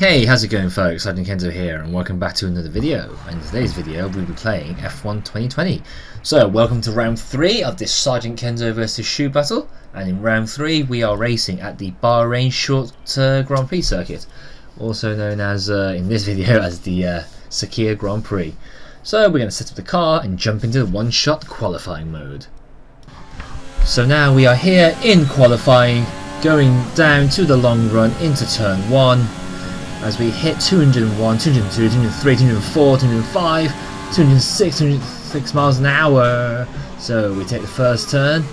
Hey, how's it going folks? SgtKenzo here and welcome back to another video. In today's video we'll be playing F1 2020. So welcome to round 3 of this SgtKenzo versus Shu battle, and in round 3 we are racing at the Bahrain Short Grand Prix circuit, also known as in this video as the Sakhir Grand Prix. So we're going to set up the car and jump into the one-shot qualifying mode. So now we are here in qualifying, going down to the long run into turn 1. As we hit 201, 202, 203, 204, 205, 206, 206 miles an hour. So we take the first turn,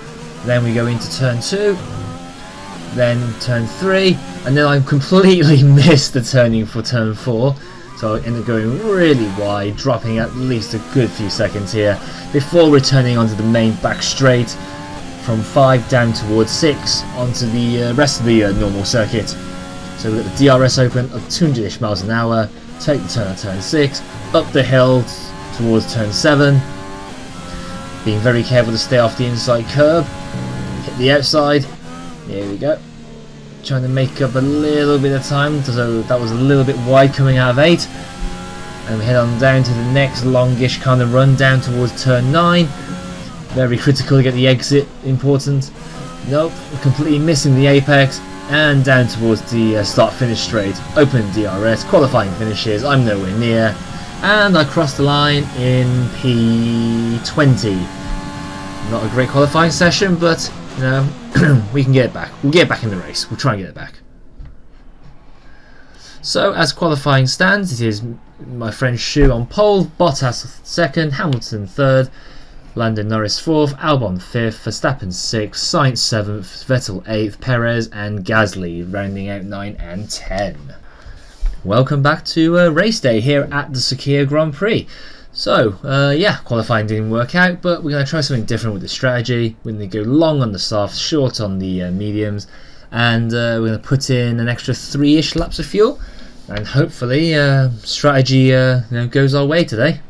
then we go into turn 2, then turn 3, and then I completely missed the turning for turn 4. So I end up going really wide, dropping at least a good few seconds here, before returning onto the main back straight from 5 down towards 6 onto the rest of the normal circuit. So we've got the DRS open of 200-ish miles an hour, take the turn at turn 6, up the hill towards turn 7, being very careful to stay off the inside curb, hit the outside, here we go, trying to make up a little bit of time, so that was a little bit wide coming out of 8, and we head on down to the next longish kind of run down towards turn 9, very critical to get the exit, important, nope, completely missing the apex, and down towards the start-finish straight, open DRS, qualifying finishes, I'm nowhere near, and I crossed the line in P20. Not a great qualifying session, but you know, we can get it back. We'll get it back in the race. We'll try and get it back. So as qualifying stands, it is my friend Shu on pole, Bottas 2nd, Hamilton 3rd, Lando Norris 4th, Albon 5th, Verstappen 6th, Sainz 7th, Vettel 8th, Perez and Gasly rounding out 9 and 10. Welcome back to race day here at the Sakhir Grand Prix. So yeah, qualifying didn't work out, but we're going to try something different with the strategy. We're going to go long on the softs, short on the mediums, and we're going to put in an extra 3-ish laps of fuel, and hopefully strategy goes our way today.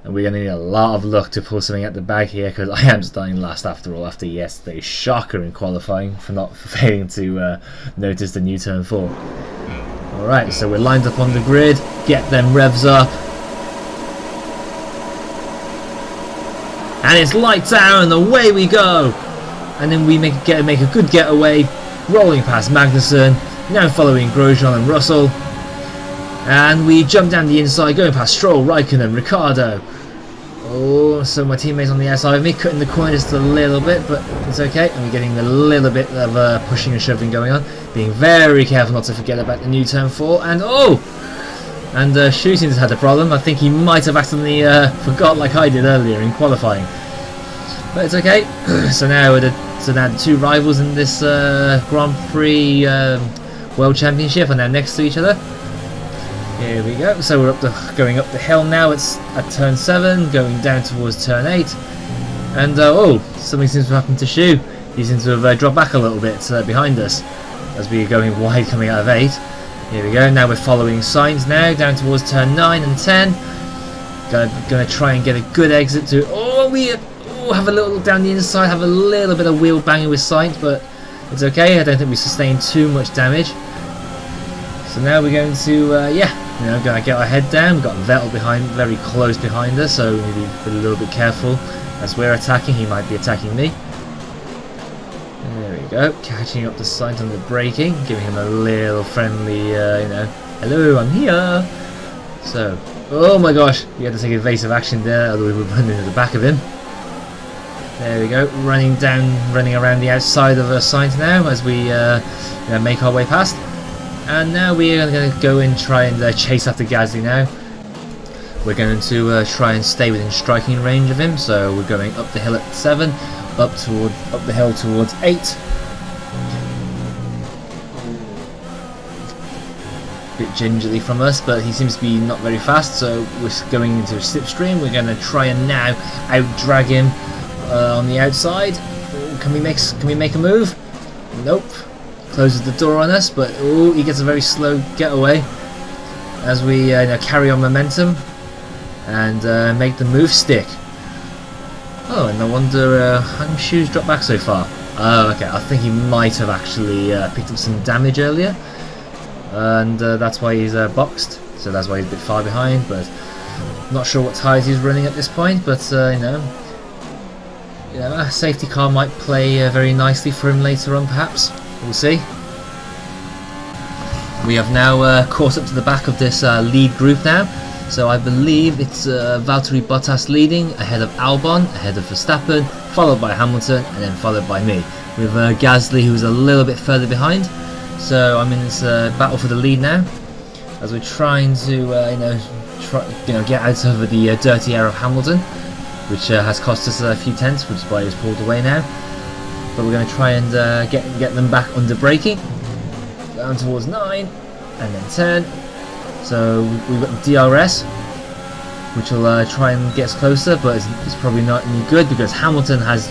And we're going to need a lot of luck to pull something out the bag here, because I am starting last after all, after yesterday's shocker in qualifying for failing to notice the new turn 4. Alright, so we're lined up on the grid, get them revs up. And it's lights out and away we go! And then we make a good getaway, rolling past Magnussen, now following Grosjean and Russell. And we jump down the inside, going past Stroll, Raikkonen, Ricciardo. Oh, so my teammates on the outside of me, cutting the corner just a little bit, but it's okay. And we're getting a little bit of pushing and shoving going on. Being very careful not to forget about the new turn 4. And oh! And Shooting's had a problem. I think he might have accidentally forgot like I did earlier in qualifying. But it's okay. So now the two rivals in this Grand Prix World Championship are now next to each other. Here we go. So we're going up the hill now. It's at turn 7, going down towards turn 8, and oh, something seems to have happened to Shu. He seems to have dropped back a little bit behind us as we are going wide coming out of 8. Here we go. Now we're following Sainz now down towards turn 9 and 10. Gonna try and get a good exit to. Oh, we have a little look down the inside. Have a little bit of wheel banging with Sainz, but it's okay. I don't think we sustained too much damage. So now we're going to gonna get our head down. We've got Vettel very close behind us, so we need to be a little bit careful as we're attacking. He might be attacking me. There we go, catching up the Sainz on the braking, giving him a little friendly, hello, I'm here. So, oh my gosh, we had to take evasive action there, otherwise we would run into the back of him. There we go, running around the outside of Sainz now as we make our way past. And now we are going to go and try and chase after Gasly now. We're going to try and stay within striking range of him, so we're going up the hill at 7, up the hill towards 8. Bit gingerly from us, but he seems to be not very fast, so we're going into a slipstream. We're going to try and now out-drag him on the outside. Can we make a move? Nope. Closes the door on us, but oh, he gets a very slow getaway as we carry on momentum and make the move stick. Oh, and I wonder how many shoes dropped back so far. Oh, okay, I think he might have actually picked up some damage earlier. and that's why he's boxed. So that's why he's a bit far behind. But not sure what tyres he's running at this point. But you know, a safety car might play very nicely for him later on, perhaps. We'll see. We have now caught up to the back of this lead group now. So I believe it's Valtteri Bottas leading, ahead of Albon, ahead of Verstappen, followed by Hamilton, and then followed by me, with Gasly, who's a little bit further behind. So I'm in this battle for the lead now, as we're trying to get out of the dirty air of Hamilton, which has cost us a few tenths, which is why he's pulled away now. But we're going to try and get them back under braking, down towards 9, and then 10. So we've got the DRS, which will try and get us closer, but it's probably not any good because Hamilton has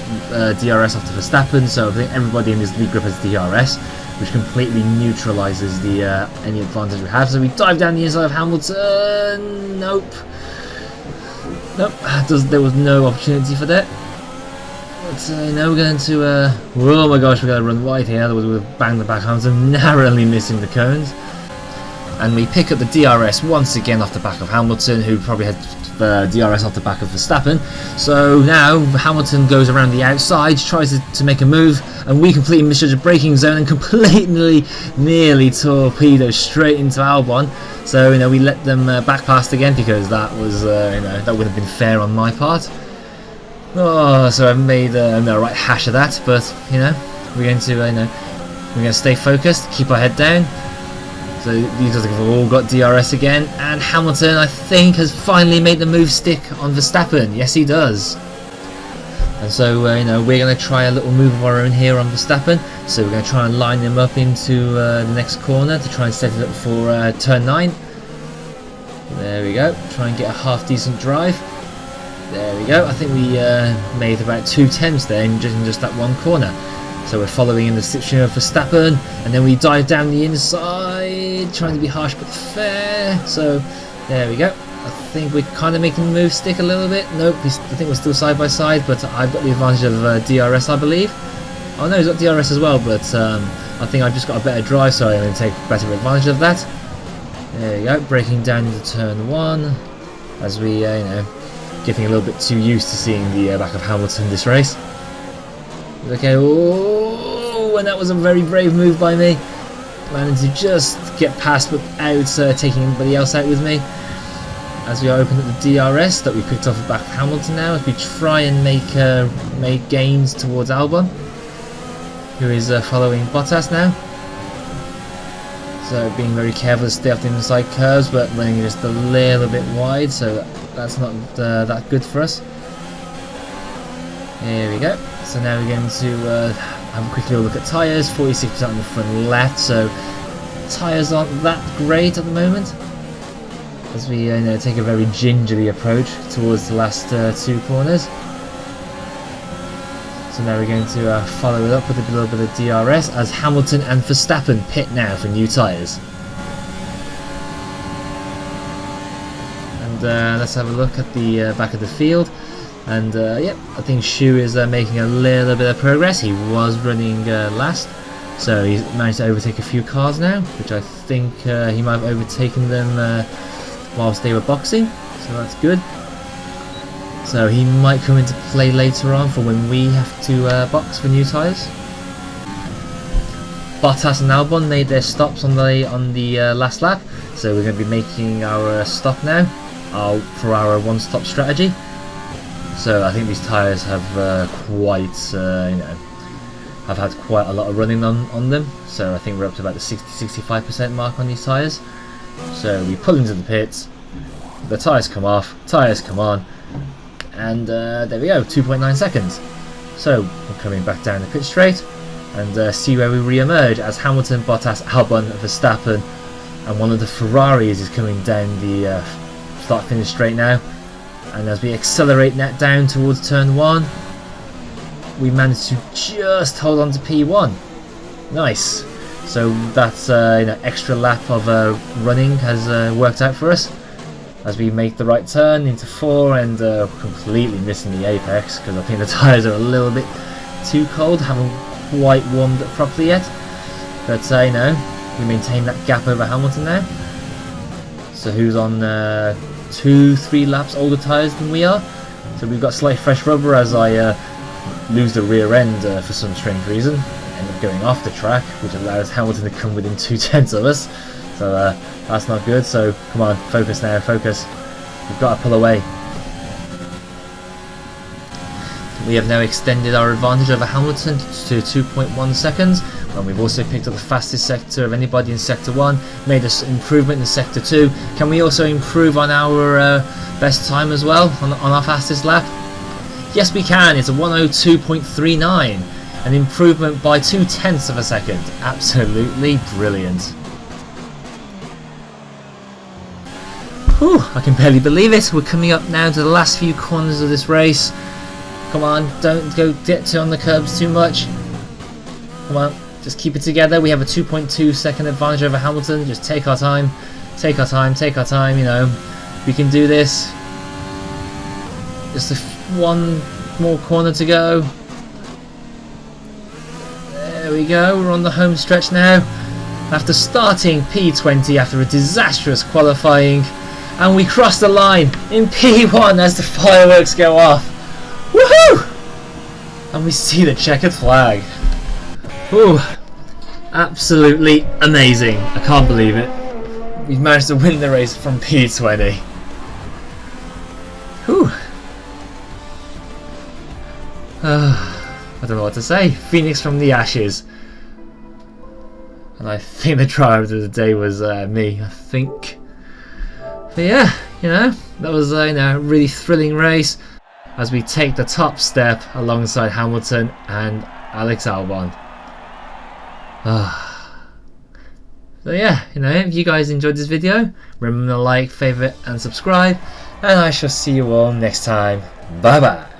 DRS off to Verstappen, so I think everybody in this lead group has DRS, which completely neutralises the any advantage we have. So we dive down the inside of Hamilton. Nope. There was no opportunity for that. But now we're going to oh my gosh, we're going to run wide here, otherwise we'll bang the back Hamilton, narrowly missing the cones. And we pick up the DRS once again off the back of Hamilton, who probably had DRS off the back of Verstappen. So now Hamilton goes around the outside, tries to make a move, and we completely misjudge the braking zone and completely nearly torpedo straight into Albon. So we let them back past again, because that was that wouldn't have been fair on my part. Oh, so I've made a right hash of that, but we're going to we're going to stay focused, keep our head down. So these guys have all got DRS again, and Hamilton, I think, has finally made the move stick on Verstappen. Yes, he does. And so we're going to try a little move of our own here on Verstappen. So we're going to try and line him up into the next corner to try and set it up for turn 9. There we go. Try and get a half decent drive. There we go. I think we made about 2 attempts there in just that one corner. So we're following in the slipstream of Verstappen, and then we dive down the inside, trying to be harsh but fair. So there we go. I think we're kind of making the move stick a little bit. Nope, I think we're still side by side, but I've got the advantage of DRS, I believe. Oh no, he's got DRS as well, but I think I've just got a better drive, so I'm going to take better advantage of that. There we go, breaking down into turn 1, as we, getting a little bit too used to seeing the back of Hamilton this race. Okay, oh, and that was a very brave move by me. Managed to just get past without taking anybody else out with me. As we are opening up the DRS that we picked off the back of Hamilton now, as we try and make gains towards Albon, who is following Bottas now. So being very careful to stay off the inside curves, but running just a little bit wide, so that's not that good for us. There we go. So now we're going to have a quick little look at tyres. 46% on the front left, so tyres aren't that great at the moment, as we take a very gingerly approach towards the last 2 corners. So now we're going to follow it up with a little bit of DRS, as Hamilton and Verstappen pit now for new tyres. And let's have a look at the back of the field. And yep, I think Shu is making a little bit of progress. He was running last, so he's managed to overtake a few cars now, which I think he might have overtaken them whilst they were boxing, so that's good. So he might come into play later on for when we have to box for new tyres. Bottas and Albon made their stops on the last lap, so we're going to be making our stop now for our one-stop strategy. So I think these tyres have have had quite a lot of running on them. So I think we're up to about the 60-65% mark on these tyres. So we pull into the pits, the tyres come off, tyres come on, and there we go, 2.9 seconds. So we're coming back down the pit straight and see where we re-emerge, as Hamilton, Bottas, Albon, Verstappen, and one of the Ferraris is coming down the start-finish straight now. And as we accelerate that down towards turn 1, we managed to just hold on to P1. Nice. So that's extra lap of running has worked out for us, as we make the right turn into 4 and completely missing the apex, because I think the tyres are a little bit too cold, haven't quite warmed up properly yet. But We maintain that gap over Hamilton now. So who's on 2-3 laps older tyres than we are. So we've got slight fresh rubber as I lose the rear end for some strange reason. End up going off the track, which allows Hamilton to come within 2/10 of us. So that's not good. So come on, focus now, focus. We've got to pull away. We have now extended our advantage over Hamilton to 2.1 seconds, and we've also picked up the fastest sector of anybody in Sector 1, made an improvement in Sector 2. Can we also improve on our best time as well, on our fastest lap? Yes we can, it's a 1:02.39, an improvement by 0.2 of a second. Absolutely brilliant. Whew, I can barely believe it. We're coming up now to the last few corners of this race. Come on, don't go get on the curbs too much. Come on, just keep it together. We have a 2.2 second advantage over Hamilton. Just take our time, take our time, take our time, you know. We can do this. Just one more corner to go. There we go, we're on the home stretch now. After starting P20 after a disastrous qualifying. And we cross the line in P1 as the fireworks go off. Woohoo! And we see the checkered flag. Ooh, absolutely amazing. I can't believe it. We've managed to win the race from P20. Whew. I don't know what to say. Phoenix from the ashes. And I think the driver of the day was me, I think. But yeah, you know, that was a really thrilling race as we take the top step alongside Hamilton and Alex Albon. So yeah, you know, if you guys enjoyed this video, remember to like, favourite and subscribe, and I shall see you all next time. Bye bye.